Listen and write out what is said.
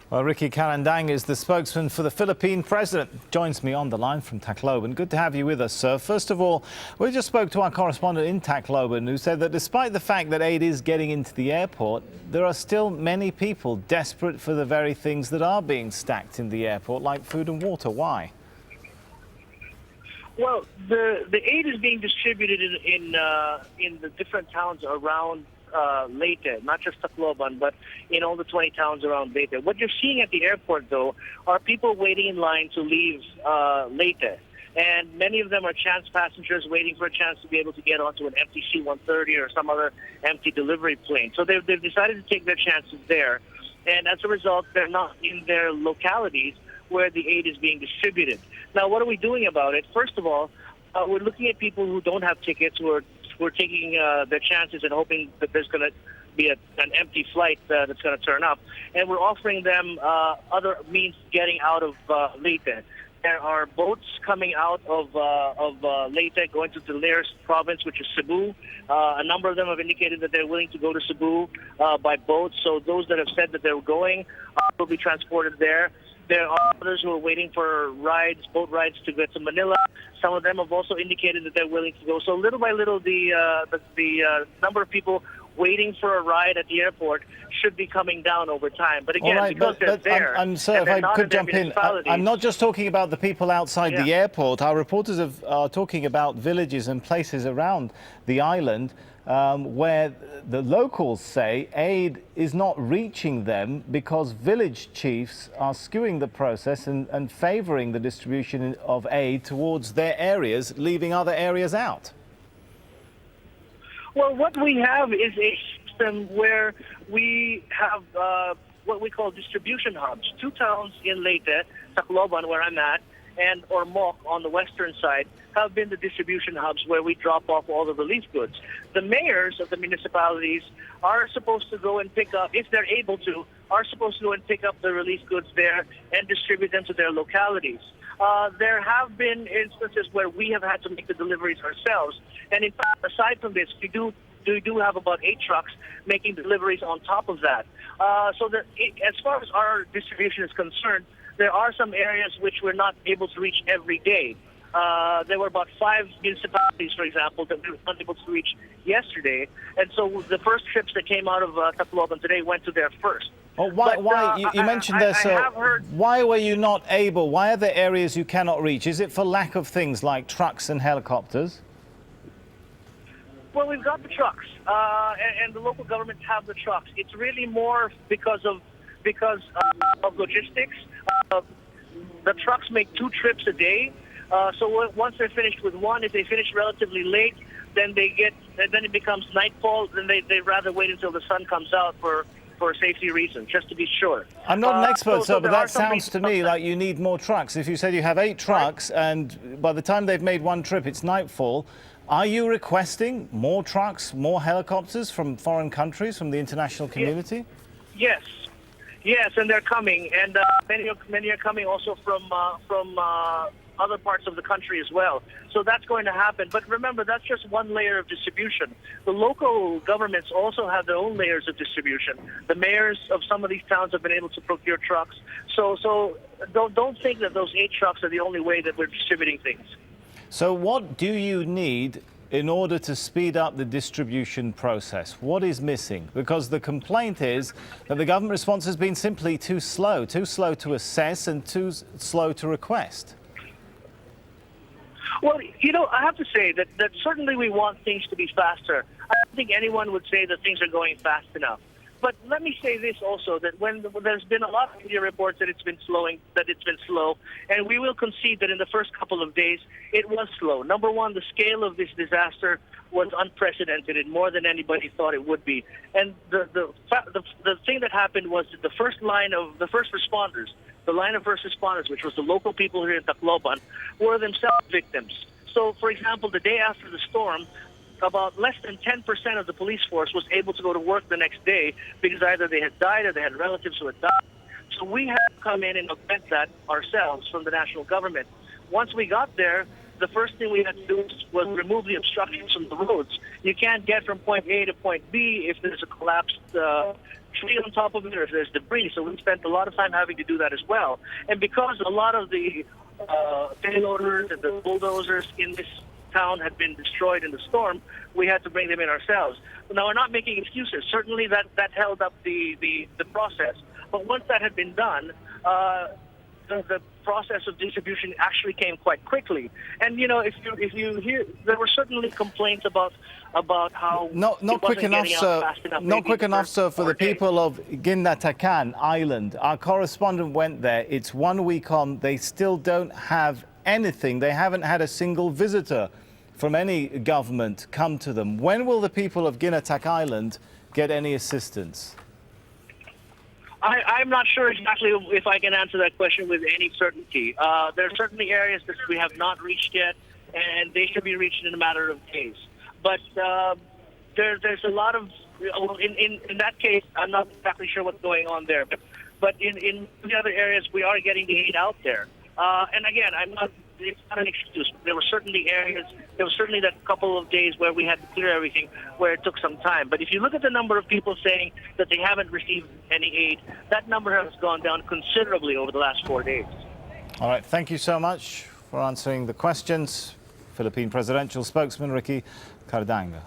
Well, Ricky Carandang is the spokesman for the Philippine president. Joins me on the line from Tacloban. Good to have you with us, sir. First of all, we just spoke to our correspondent in Tacloban who said that despite the fact that aid is getting into the airport, there are still many people desperate for the very things that are being stacked in the airport, like food and water. Why? Well, the aid is being distributed in the different towns around Leyte, not just Tacloban, but in all the 20 towns around Leyte. What you're seeing at the airport, though, are people waiting in line to leave Leyte. And many of them are chance passengers waiting for a chance to be able to get onto an empty C-130 or some other empty delivery plane. So they've decided to take their chances there. And as a result, they're not in their localities where the aid is being distributed. Now, what are we doing about it? First of all, we're looking at people who don't have tickets, who are taking their chances and hoping that there's going to be an empty flight that's going to turn up. And we're offering them other means of getting out of Leyte. There are boats coming out of Leyte going to the nearest province, which is Cebu. A number of them have indicated that they're willing to go to Cebu by boat. So those that have said that they're going will be transported there. There are others who are waiting for boat rides to get to Manila. Some of them have also indicated that they're willing to go. So little by little, the number of people waiting for a ride at the airport should be coming down over time. But again, right, because they're there, sir, if I could jump in, I'm not just talking about the people outside the airport. Our reporters are talking about villages and places around the island where the locals say aid is not reaching them because village chiefs are skewing the process and favouring the distribution of aid towards their areas, leaving other areas out. Well, what we have is a system where we have what we call distribution hubs. Two towns in Leyte, Tacloban, where I'm at, and Ormoc on the western side have been the distribution hubs where we drop off all the relief goods. The mayors of the municipalities are supposed to go and pick up, if they're able to, are supposed to go and pick up the relief goods there and distribute them to their localities. There have been instances where we have had to make the deliveries ourselves. And in fact, aside from this, we do have about 8 trucks making deliveries on top of that. So that as far as our distribution is concerned, there are some areas which we're not able to reach every day. There were about 5 municipalities, for example, that we were not able to reach yesterday. And so the first trips that came out of Tacloban today went to there first. Oh, you mentioned there, sir, why were you not able? Why are there areas you cannot reach? Is it for lack of things like trucks and helicopters? Well, we've got the trucks, and the local governments have the trucks. It's really more because of logistics. The trucks make 2 trips a day. So once they're finished with one, if they finish relatively late, then it becomes nightfall. Then they rather wait until the sun comes out for safety reasons, just to be sure. I'm not an expert, sir, but that sounds to me like you need more trucks. If you said you have 8 trucks, and by the time they've made one trip, it's nightfall, are you requesting more trucks, more helicopters from foreign countries, from the international community? Yes, and they're coming, and many are coming also from other parts of the country as well. So that's going to happen. But remember, that's just one layer of distribution. The local governments also have their own layers of distribution. The mayors of some of these towns have been able to procure trucks. So don't think that those 8 trucks are the only way that we're distributing things. So what do you need in order to speed up the distribution process? What is missing? Because the complaint is that the government response has been simply too slow to assess and too slow to request. Well, I have to say that certainly we want things to be faster. I don't think anyone would say that things are going fast enough. But let me say this also, that when there's been a lot of media reports that it's been slow, and we will concede that in the first couple of days it was slow. Number one, the scale of this disaster was unprecedented, more than anybody thought it would be. And the thing that happened was that the line of first responders, which was the local people here in Tacloban, were themselves victims. So, for example, the day after the storm, about less than 10% of the police force was able to go to work the next day because either they had died or they had relatives who had died. So we had to come in and augment that ourselves from the national government. Once we got there, the first thing we had to do was remove the obstructions from the roads. You can't get from point A to point B if there's a collapsed tree on top of it or if there's debris. So we spent a lot of time having to do that as well. And because a lot of the payloaders and the bulldozers in this town had been destroyed in the storm, we had to bring them in ourselves. Now, we're not making excuses. Certainly that held up the process. But once that had been done, the process of distribution actually came quite quickly. And if you hear, there were certainly complaints about how not quick enough, sir. Not quick enough, sir, for the people of Ginatacan Island. Our correspondent went there. It's 1 week on. They still don't have anything. They haven't had a single visitor from any government come to them. When will the people of Ginatac Island get any assistance? I'm not sure exactly if I can answer that question with any certainty. There are certainly areas that we have not reached yet, and they should be reached in a matter of days. But there's a lot of, in that case, I'm not exactly sure what's going on there. But in the other areas, we are getting the aid out there. And again, it's not an excuse. There were certainly areas, there was certainly that couple of days where we had to clear everything, where it took some time. But if you look at the number of people saying that they haven't received any aid, that number has gone down considerably over the last 4 days. All right, thank you so much for answering the questions. Philippine presidential spokesman Ricky Cardanga.